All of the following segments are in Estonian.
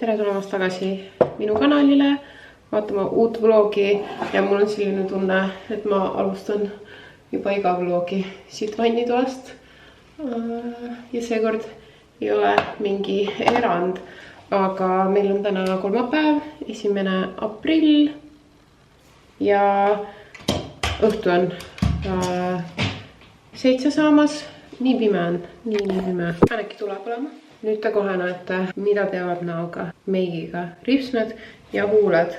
tere tulemast tagasi minu kanalile vaatama uut vlogi ja mul on selline tunne, et ma alustan juba iga vlogi siit vannitoast. Ja seekord ei ole mingi erand, aga meil on täna kolmapäev, 1. aprill ja õhtu on 7 saamas. Nii pime on, nii pime. Äkki tuleb olema. Nüüd te kohe näete, mida teevad näoga, meigiga ripsmed ja huuled.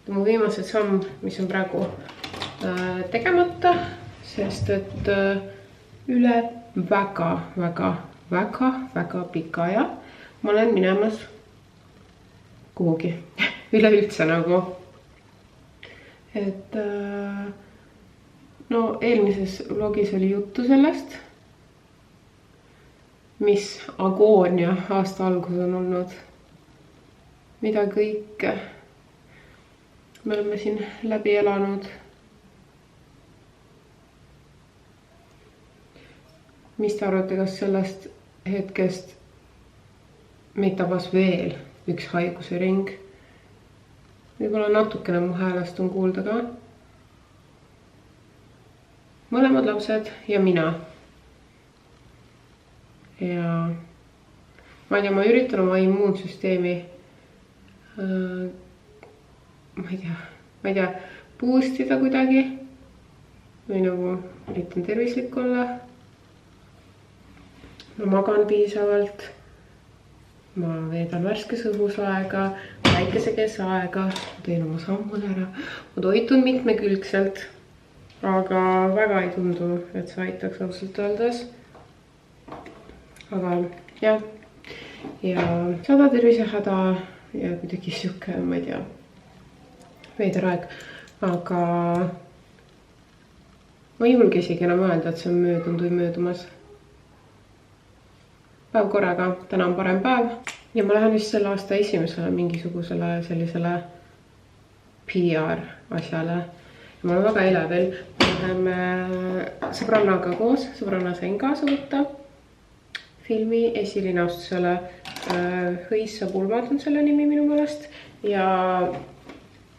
Mu viimased samm, mis on praegu tegemata, sest et üle väga pika aja ma olen minemas kuhugi. Üleüldse nagu. Et no eelmises vlogis oli juttu sellest, mis agoonia aasta algus on olnud. Mida kõike me oleme siin läbi elanud. Mis te arvate, kas sellest hetkest meid tabas veel üks haiguse ring? Võib-olla natukene mu häälest on kuulda ka. Mõlemad lapsed ja mina. Ja ma ei tea, ma üritan oma immuunsüsteemi ma ei tea, boostida kuidagi või nagu üritan tervislik olla. Ma magan piisavalt, ma veedan värskes õhus aega, päikese kees aega, teen oma sammud ära, ma toitun mitmekülgselt, aga väga ei tundu, et see aitaks ausalt öeldes. Aga jah, ja 100 tervisehäda ja kuidagi siuke, ma ei tea, veider aeg, aga ma ei julge isegi enam öelda, et see on möödunud või möödumas. Päev korraga, täna on parem päev ja ma lähen vist selle aasta esimesele mingisugusele sellisele PR asjale. Ja ma olen väga elevil, me läheme sõbrannaga koos, sõbranna sain kaasa võtta filmi esilinastusele. Hõissa pulmad on selle nimi minu meelest ja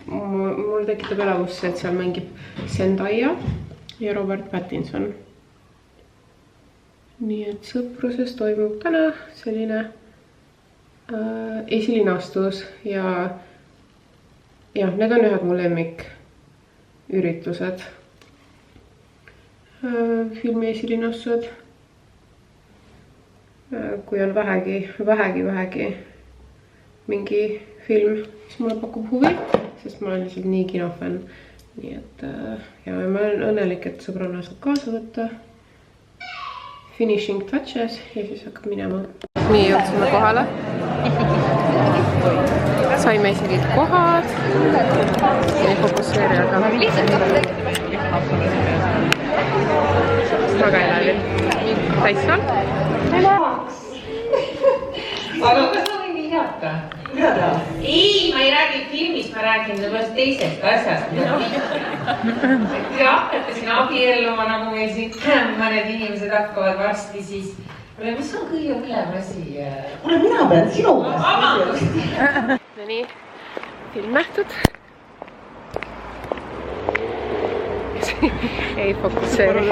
mul tekitab elavusse, et seal mängib Zendaya ja Robert Pattinson. Nii et sõpruses toimub täna selline esilinastus ja need on ühed mu lemmik üritused. Filmi esilinastused. Kui on vähegi mingi film, mis mulle pakub huvi, sest ma olen lihtsalt nii kinofänn. Nii et ja ma olen õnnelik, et sõbranna saab kaasa võtta. Finishing touches ja siis hakkab minema. Nii jõudsime kohale. Saime isegi kohad. Ei fokusseeri, aga väga elevil. Täisson. Aga kas ma võin vihjata? Ei, ma ei räägi filmist, ma räägin sellest teisest asjast. Kui hakkate siin abielluma, nagu meil siin mõned inimesed hakkavad varsti, siis mis on kõige hullem asi? Kuule, mina pean sinu käest. Vabandust! No nii, film nähtud. Ei fokusseeri.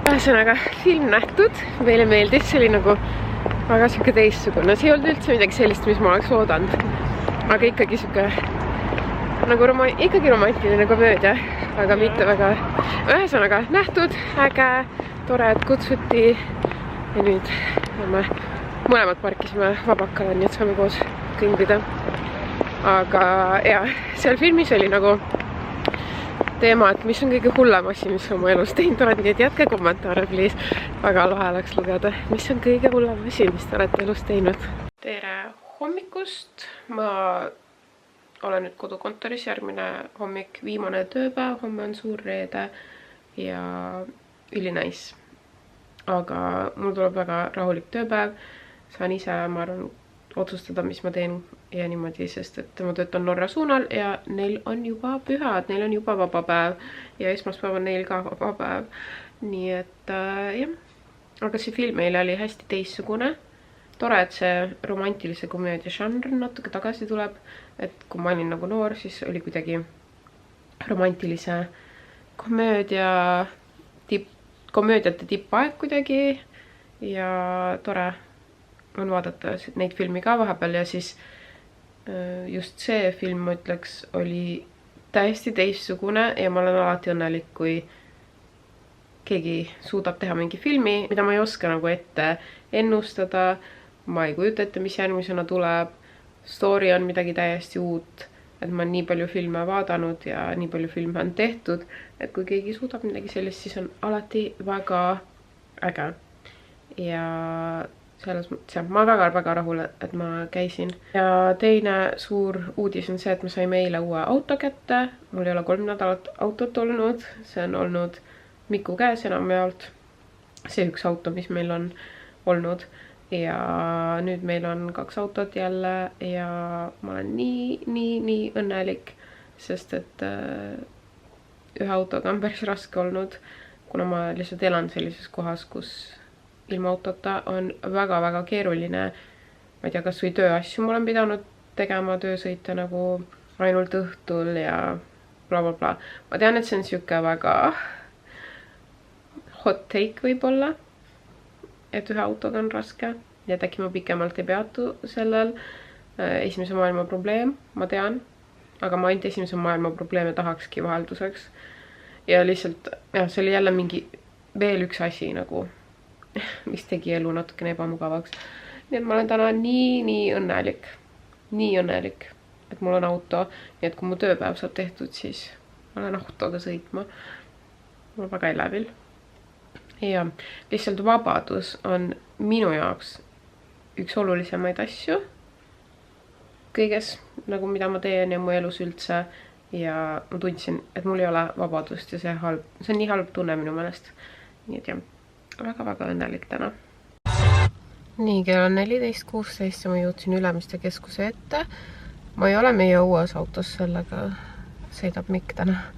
Ühesõnaga, film nähtud. Meile meeldis, see oli nagu väga siuke teistsugune. See ei olnud üldse midagi sellist, mis ma oleks oodanud. Aga ikkagi siuke nagu ikkagi romantiline komöödia, aga mitte väga. Ühesõnaga, nähtud, äge, tore, et kutsuti ja nüüd me mõlemad parkisime vabakale, nii et saame koos kõndida. Aga ja, seal filmis oli nagu teema, et mis on kõige hullem asi, mis oma elus teinud oled, nii et jätke kommentaare, please. Väga lahe oleks lugeda, mis on kõige hullem asi, mis te olete elus teinud. Tere hommikust! Ma olen nüüd kodukontoris, järgmine hommik, viimane tööpäev, homme on suur reede ja ülinais. Aga mul tuleb väga rahulik tööpäev. Saan ise, ma arvan, otsustada, mis ma teen ja niimoodi, sest et ma töötan Norra suunal ja neil on juba pühad, neil on juba vaba päev ja esmaspäev on neil ka vaba päev. Nii et jah, aga see film meile oli hästi teistsugune. tore, et see romantilise komöödia žanr natuke tagasi tuleb. Et kui ma olin nagu noor, siis oli kuidagi romantilise komöödiate tippaeg kuidagi. Ja tore on vaadata neid filmi ka vahepeal ja siis just see film, ma ütleks, oli täiesti teistsugune ja ma olen alati õnnelik, kui keegi suudab teha mingi filmi, mida ma ei oska nagu ette ennustada. Ma ei kujuta ette, mis järgmisena tuleb. Story on midagi täiesti uut, et ma olen nii palju filme vaadanud ja nii palju filme on tehtud, et kui keegi suudab midagi sellist, siis on alati väga äge. Ja selles mõttes ma olen väga rahul, et ma käisin. Ja teine suur uudis on see, et me saime eile uue auto kätte. Mul ei ole 3 nädalat autot olnud. See on olnud Miku käes enamjaolt. See üks auto, mis meil on olnud. Ja nüüd meil on 2 autot jälle ja ma olen nii õnnelik, sest et ühe autoga on päris raske olnud, kuna ma lihtsalt elan sellises kohas, kus ilma autota on väga keeruline. Ma ei tea, kas või tööasju mul on pidanud tegema, töösõite nagu ainult õhtul ja blablabla. Ma tean, et see on siuke väga hot take võib-olla, et ühe autoga on raske ja et äkki ma pikemalt ei peatu sellel. Esimese maailma probleem, ma tean, aga ma ainult esimese maailma probleeme tahakski vahelduseks. Ja lihtsalt, see oli jälle mingi veel üks asi nagu, mis tegi elu natukene ebamugavaks. Nii et ma olen täna nii õnnelik, et mul on auto. Nii et kui mu tööpäev saab tehtud, siis ma olen autoga sõitma. Ma olen väga elevil. Ja lihtsalt vabadus on minu jaoks üks olulisemaid asju kõiges, nagu mida ma teen ja mu elus üldse. Ja ma tundsin, et mul ei ole vabadust ja see on nii halb tunne minu meelest. Nii et jah, väga õnnelik täna. Nii, kell on 14.16 ja ma jõudsin Ülemiste keskuse ette. Ma ei ole meie uues autos, sellega sõidab Mikk täna.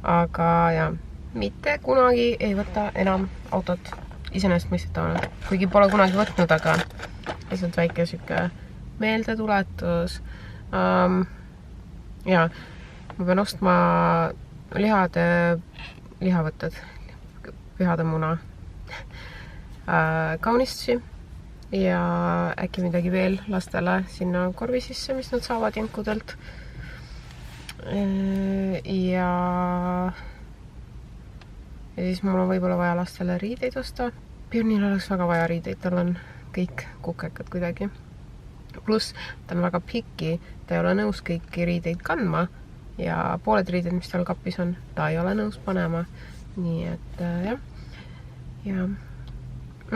Aga ja, mitte kunagi ei võta enam autot iseenesest mõistetavana. Kuigi pole kunagi võtnud, aga lihtsalt väike süke meeldetuletus. Ja, ma pean ostma lihavõtted, pühademuna kaunistusi ja äkki midagi veel lastele sinna korvi sisse, mis nad saavad jinkudelt. Ja siis mul on võib-olla vaja lastele riideid osta. Björnil oleks väga vaja riideid, tal on kõik kukekad kuidagi. Plus ta on väga pikki, ta ei ole nõus kõiki riideid kandma ja pooled riided, mis tal kapis on, ta ei ole nõus panema. Nii et jah. Ja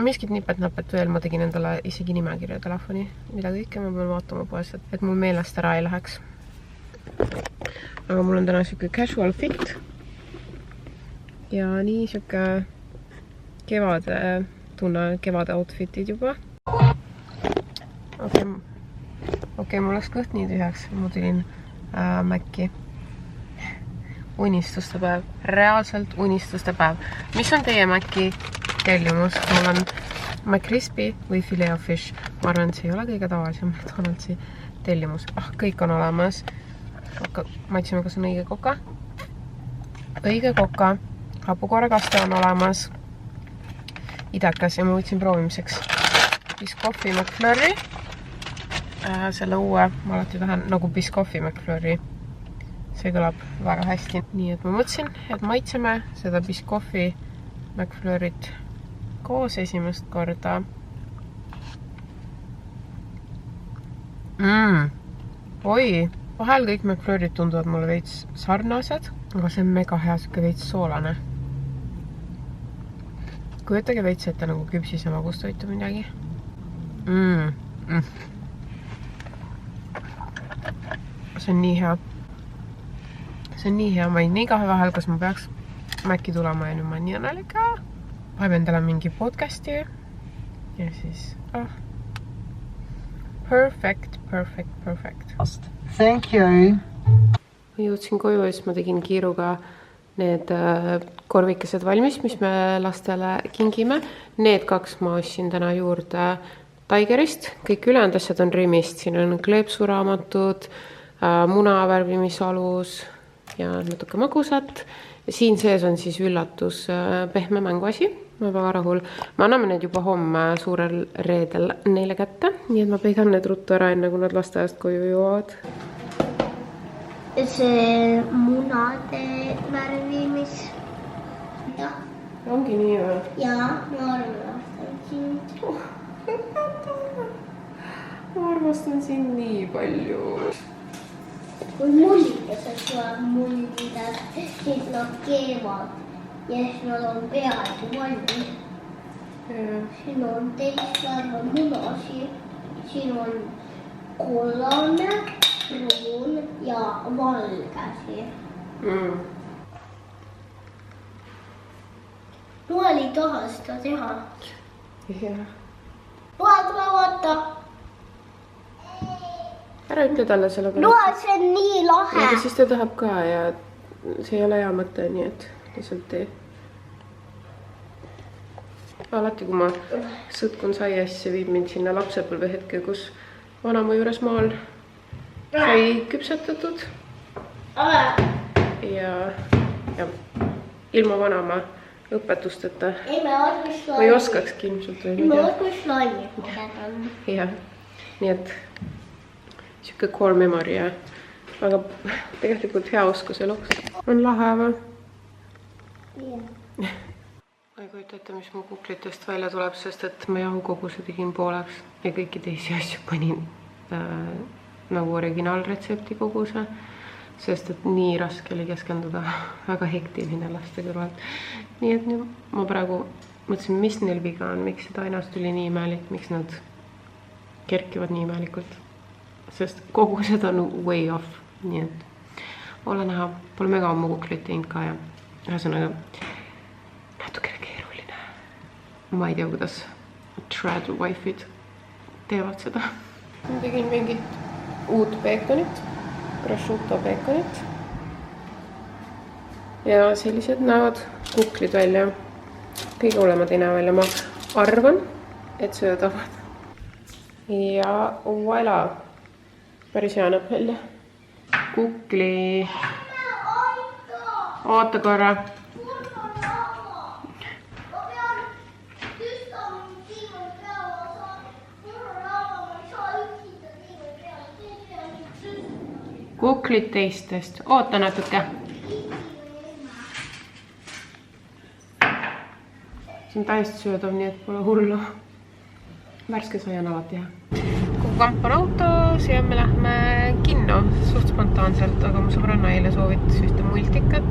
miskit nipet-napet veel, ma tegin endale isegi nimekirja telefoni, mida kõike ma pean vaatama poes, et mul meelest ära ei läheks. Aga mul on täna siuke casual fit ja nii siuke kevade tunne, kevade outfitid juba. Okei, mul läks kõht nii tühjaks, ma tulin Mäkki. Unistuste päev, reaalselt unistuste päev. Mis on teie Mäkki tellimus? Mul on McCrispy või Filet-O-Fish. Ma arvan, et see ei ole kõige tavalisem McDonaldsi tellimus. Kõik on olemas. Maitsime, kas on õige koka. Õige koka. Hapukoorekaste on olemas. Idekas ja ma võtsin proovimiseks Biscoffi McFlurry. Selle uue, ma alati tahan nagu Biscoffi McFlurry. See kõlab väga hästi. Nii et ma mõtlesin, et maitseme seda Biscoffi McFlurryt koos esimest korda. Oi, vahel kõik McFlurryt tunduvad mulle veits sarnased, aga see on mega hea, siuke veits soolane. Kujutage veits ette nagu küpsise magustoitu midagi. See on nii hea. See on nii hea, ma ei nii kahe vahel, kas ma peaks Mäkki tulema ja nüüd ma nii õnnelik. Vaeb endale mingi podcasti ja siis perfect. Thank you. Ma jõudsin koju ja siis ma tegin kiiruga need korvikesed valmis, mis me lastele kingime. Need 2 ma ostsin täna juurde Tigerist, kõik ülejäänud asjad on Rimist, siin on kleepsuraamatud, munavärvimisalus ja natuke magusat. Ja siin sees on siis üllatus pehme mänguasi, ma olen väga rahul. Me anname need juba homme suurel reedel neile kätte, nii et ma peidan need ruttu ära enne, kui nad lasteaiast koju jõuavad. See munade värvimis. Jah. Ongi nii või? Jaa, ma armastan sind. Ma armastan sind nii palju. Kui mullikesed tuleb mullida, siis nad keevad ja siis nad on peaaegu valmis. Siin on teist värva munasi, siin on kollane, pruun ja valgesi. Noel ei taha seda teha. Jah. Noel, tule vaata. Ära ütle talle selle peale. Noel, see on nii lahe. Aga siis ta tahab ka ja see ei ole hea mõte, nii et lihtsalt tee. Alati, kui ma sõtkun saia, siis see viib mind sinna lapsepõlve hetke, kus vanama juures maal sai küpsetatud. Ja ilma vanama õpetusteta. Ma ei oskakski ilmselt. Ma oskaks laimid mõned on. Jah, nii et siuke core memory ja aga tegelikult hea oskus eluks. On lahe või? Jah. Ma ei kujuta ette, mis mu kuklitest välja tuleb, sest et ma jahukoguse tegin pooleks ja kõiki teisi asju panin nagu originaalretsepti koguse, sest et nii raske oli keskenduda, väga hektiline laste kõrvalt. Nii et ma praegu mõtlesin, mis neil viga on, miks seda ainast tuli nii imelik, miks nad kerkivad nii imelikult, sest kogused on way off, nii et ole näha, pole mega ammu kuklit teinud ka ja ühesõnaga natukene keeruline. Ma ei tea, kuidas trad wife'id teevad seda. Ma tegin mingit uut peekonit, prosciutto peekonit. Ja sellised näevad kuklid välja. Kõige hullemad ei näe välja. Ma arvan, et söödavad. Ja voilà. Päris hea näeb välja. Kukli. Oota korra. Kuklid teistest. Oota natuke. See on täiesti söödav, nii et pole hullu. Värske sai on alati hea. Kui kamp on autos ja me lähme kinno suht spontaanselt, aga mu sõbranna eile soovitas ühte multikat,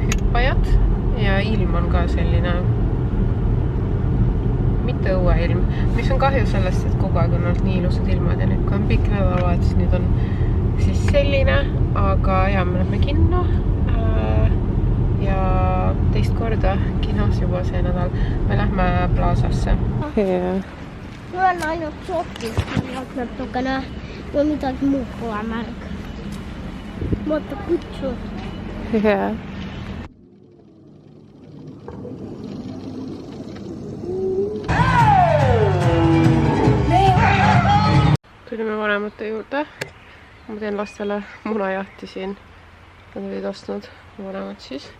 Hüppajad ja ilm on ka selline mitte õueilm, mis on kahju sellest, et kogu aeg on olnud nii ilusad ilmad ja nüüd kui on pikk nädalavahetus, nüüd on siis selline, aga ja me lähme kinno ja teist korda kinos juba see nädal. Me lähme Plaasasse. Mul on ainult sokist natukene ja midagi muud pole märg. Vaata kutsu. Tulime vanemate juurde. Ma teen lastele munajahti siin. Nad olid ostnud vanemad siis.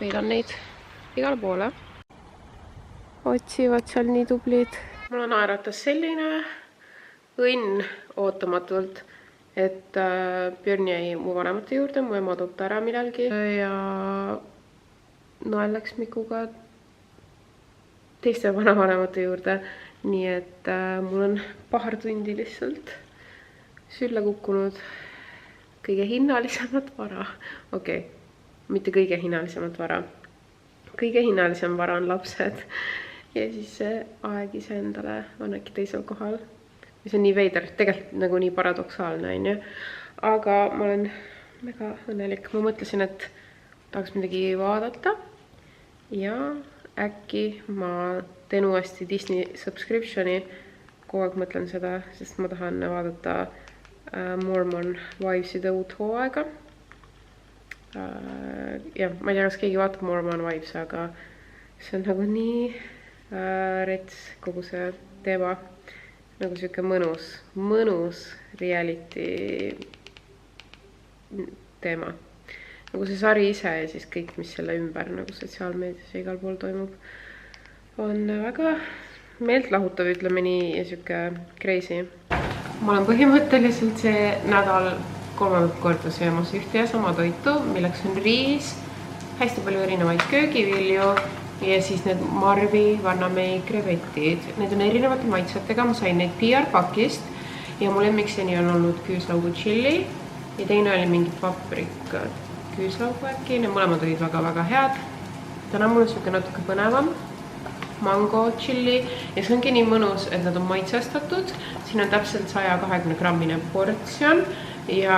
Peidan neid igale poole. Otsivad seal nii tublid. Mulle naeratas selline õnn ootamatult, et Björn jäi mu vanemate juurde, mu ema toob ta ära midagi ja Noel läks Mikuga teiste vanavanemate juurde, nii et mul on paar tundi lihtsalt sülle kukkunud kõige hinnalisemat vara. Okei, mitte kõige hinnalisemat vara. Kõige hinnalisem vara on lapsed. Ja siis see aeg ise endale on äkki teisel kohal. Mis on nii veider, tegelikult nagu nii paradoksaalne, on ju. Aga ma olen väga õnnelik. Ma mõtlesin, et tahaks midagi vaadata. Ja äkki ma teen uuesti Disney subscriptioni. Kogu aeg mõtlen seda, sest ma tahan vaadata Mormon Wives'ide uut hooaega. Ja ma ei tea, kas keegi vaatab Mormon Wives, aga see on nagu nii rets kogu see teema. nagu siuke mõnus reality teema. Nagu see sari ise ja siis kõik, mis selle ümber nagu sotsiaalmeedias ja igal pool toimub, on väga meeltlahutav, ütleme nii, ja siuke crazy. Ma olen põhimõtteliselt see nädal 3. korda söömas ühte ja sama toitu, milleks on riis, hästi palju erinevaid köögivilju ja siis need Marvi Vanamei krevetid. Need on erinevate maitsetega, ma sain neid PR-pakist ja mu lemmikseni on olnud küüslaugu chili ja teine oli mingi paprika küüslaugu äkki. Need mõlemad olid väga head. Täna mul on siuke natuke põnevam mango chili ja see ongi nii mõnus, et nad on maitsestatud. Siin on täpselt 120 grammine portsjon ja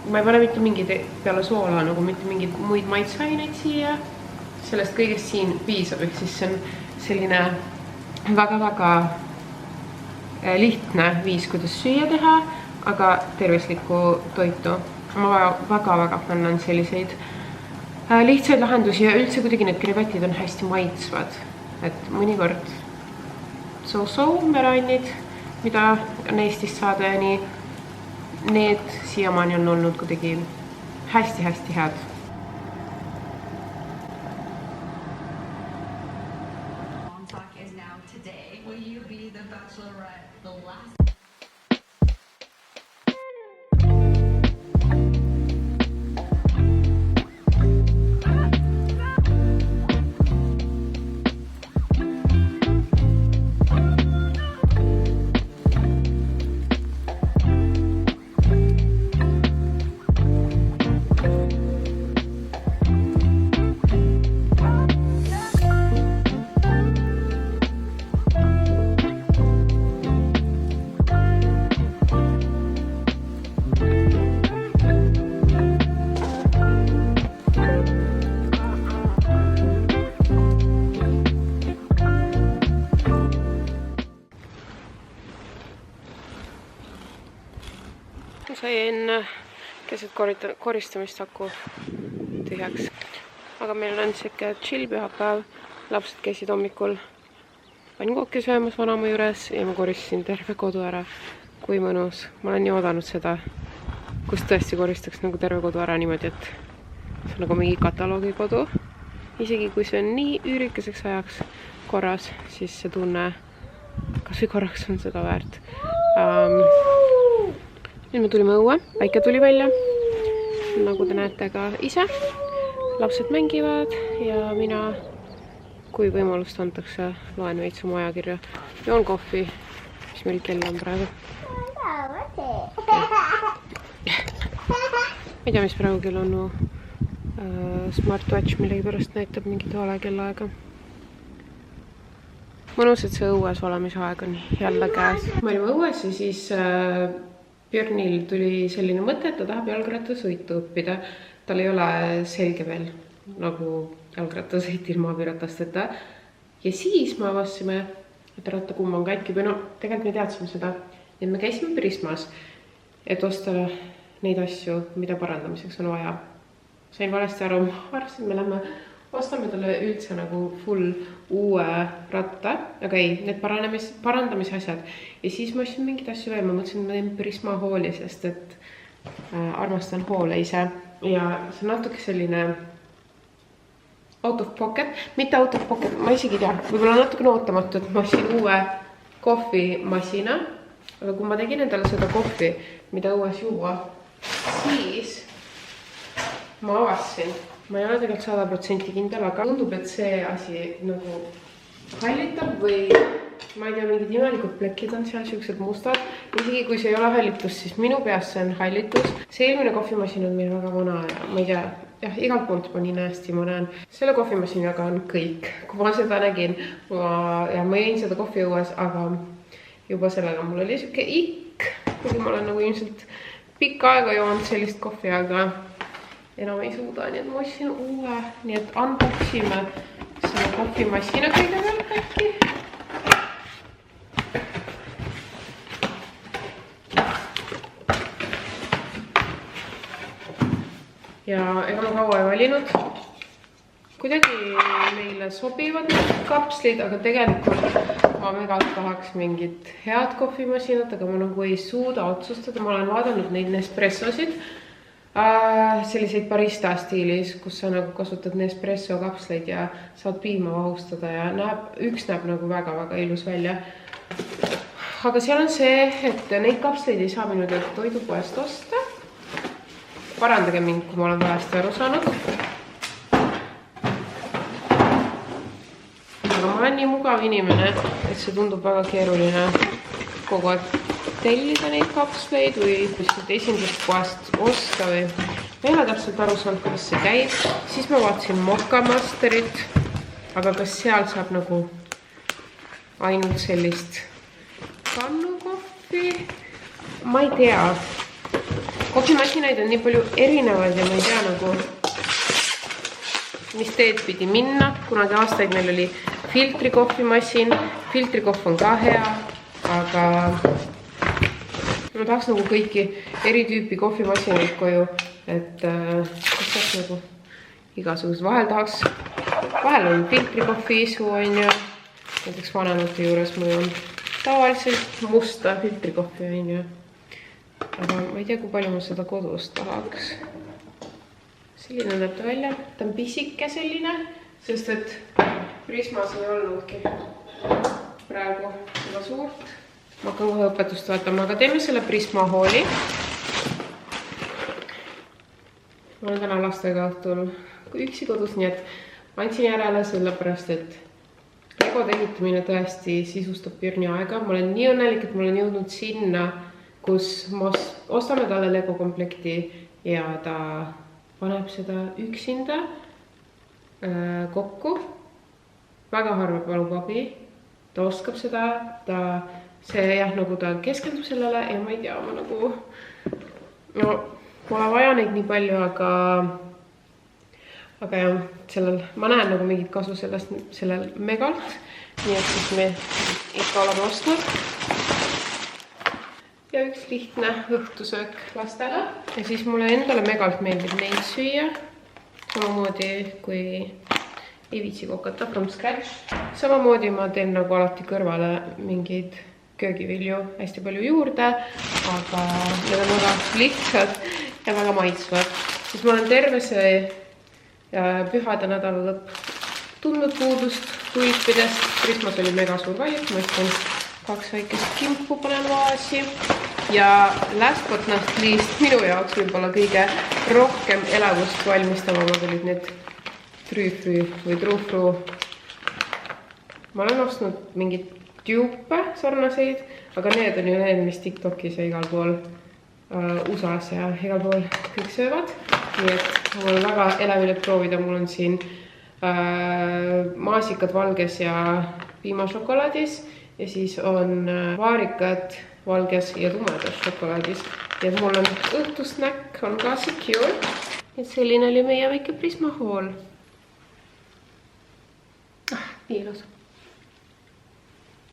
ma ei pane mitte mingid peale soola, nagu mitte mingeid muid maitseaineid siia. Sellest kõigest siin piisab, ehk siis see on selline väga lihtne viis, kuidas süüa teha, aga tervislikku toitu. Ma väga fännan selliseid lihtsaid lahendusi ja üldse kuidagi need krevetid on hästi maitsvad. Et mõnikord so-so merannid, mida on Eestist saada ja nii, need siiamaani on olnud kuidagi hästi head. Sain keset koristamist haku tühjaks. Aga meil on siuke chill pühapäev. Lapsed käisid hommikul pannkooki söömas vanaema juures ja ma koristasin terve kodu ära. Kui mõnus. Ma olen nii oodanud seda, kus tõesti koristaks nagu terve kodu ära niimoodi, et see on nagu mingi kataloogi kodu. Isegi kui see on nii üürikeseks ajaks korras, siis see tunne kas või korraks on seda väärt. Nüüd me tulime õue, päike tuli välja, nagu te näete ka ise. Lapsed mängivad ja mina, kui võimalust antakse, loen veits oma ajakirja. Joon kohvi, mis meil kell on praegu. Ma ei tea, mis praegu kell on. Smartwatch millegi pärast näitab mingit vale kellaaega. Mõnus, et see õues olemise aeg on jälle käes. Ma olime õues ja siis Björnil tuli selline mõte, et ta tahab jalgrattasõitu õppida. Tal ei ole selge veel nagu jalgrattasõit ilma abiratasteta. Ja siis me avasime, et rattakumm on katki. Või no, tegelikult me teadsime seda. Et me käisime Prismas, et osta neid asju, mida parandamiseks on vaja. Sain valesti aru, ma arvasin, me lähme ostame talle üldse nagu full uue ratta, aga ei, need parandamise asjad. Ja siis ma ostsin mingid asju veel, ma mõtlesin, et ma teen Prisma hooli, sest et armastan hoole ise. Ja see on natuke selline out of pocket, mitte out of pocket, ma isegi tea, võib-olla natuke ootamatu, et ma ostsin uue kohvimasina. Aga kui ma tegin endale seda kohvi, mida õues juua, siis ma avasin. Ma ei ole tegelikult 100% kindel, aga tundub, et see asi nagu hallitab või ma ei tea, mingid imelikud plekid on seal, siuksed mustad. Isegi kui see ei ole hallitus, siis minu peas see on hallitus. See eelmine kohvimasin on meil väga vana ja ma ei tea, jah, igalt poolt ma nii näesti ma näen. Selle kohvimasinaga on kõik. Kui ma seda nägin, ma jõin seda kohvi õues, aga juba sellega mul oli siuke ikk, kuigi ma olen nagu ilmselt pikka aega joonud sellist kohvi, aga enam ei suuda, nii et ma ostsin uue, nii et unboxime selle kohvimasina kõigepealt äkki. Ja ega ma kaua ei valinud. Kuidagi meile sobivad need kapslid, aga tegelikult ma megalt tahaks mingit head kohvimasinat, aga ma nagu ei suuda otsustada. Ma olen vaadanud neid Nespressosid, selliseid barista stiilis, kus sa nagu kasutad Nespresso kapsleid ja saad piima vahustada ja üks näeb nagu väga-väga ilus välja. Aga seal on see, et neid kapsleid ei saa minu teada toidupoest osta. Parandage mind, kui ma olen valesti aru saanud. Aga ma olen nii mugav inimene, et see tundub väga keeruline kogu aeg tellida neid kapsleid või kuskilt esinduspoest osta või ma ei ole täpselt aru saanud, kuidas see käib. Siis ma vaatasin Mocha Masterit, aga kas seal saab nagu ainult sellist kannukohvi? Ma ei tea. Kohvimasinaid on nii palju erinevaid ja ma ei tea nagu, mis teed pidi minna. Kunagi aastaid meil oli filtrikohvimasin. Filtrikohv on ka hea, aga ma tahaks nagu kõiki eri tüüpi kohvimasinaid koju, et kus tahaks nagu igasugused vahel on filtrikohvi isu, on ju, näiteks vanemate juures mul on tavaliselt musta filtrikohvi, on ju, aga ma ei tea, kui palju ma seda kodus tahaks. Selline näeb ta välja, ta on pisike selline, sest et Prismas ei olnudki praegu juba suurt. Ma hakkan kohe õpetust vaatama, aga teeme selle Prisma hooli. Ma olen täna lastega õhtul üksi kodus, nii et ma andsin järele sellepärast, et legode ehitamine tõesti sisustab pirni aega. Ma olen nii õnnelik, et ma olen jõudnud sinna, kus ma ostame talle Lego komplekti ja ta paneb seda üksinda kokku. Väga harva palub abi. Ta oskab seda, see jah, nagu ta keskendub sellele ja ma ei tea, ma nagu pole vaja neid nii palju, aga jah, ma näen nagu mingit kasu sellel megalt, nii et siis me ikka oleme ostnud. Ja üks lihtne õhtusöök lastele ja siis mulle endale megalt meeldib neid süüa, samamoodi kui ei viitsi kokata from scratch. Samamoodi ma teen nagu alati kõrvale mingeid köögivilju hästi palju juurde, aga need on väga lihtsad ja väga maitsvad. Siis ma olen terve see pühade nädala lõpp tundnud puudust tulpidest. Prismas oli mega suur valik, ma ütlen 2 väikest kimpu panen vaasi. Ja last but not least, minu jaoks võib-olla kõige rohkem elavust valmistamad olid need trüfrü või trufru. Ma olen ostnud mingid tjuupe sarnaseid, aga need on ju need, mis TikTokis ja igal pool USA-s ja igal pool kõik söövad. Nii et mul on väga elav proovida, mul on siin maasikad valges ja piimašokolaadis ja siis on vaarikad valges ja tumedas šokolaadis. Ja mul on õhtusnäkk, on ka secure. Et selline oli meie väike Prisma hool. Nii ilus.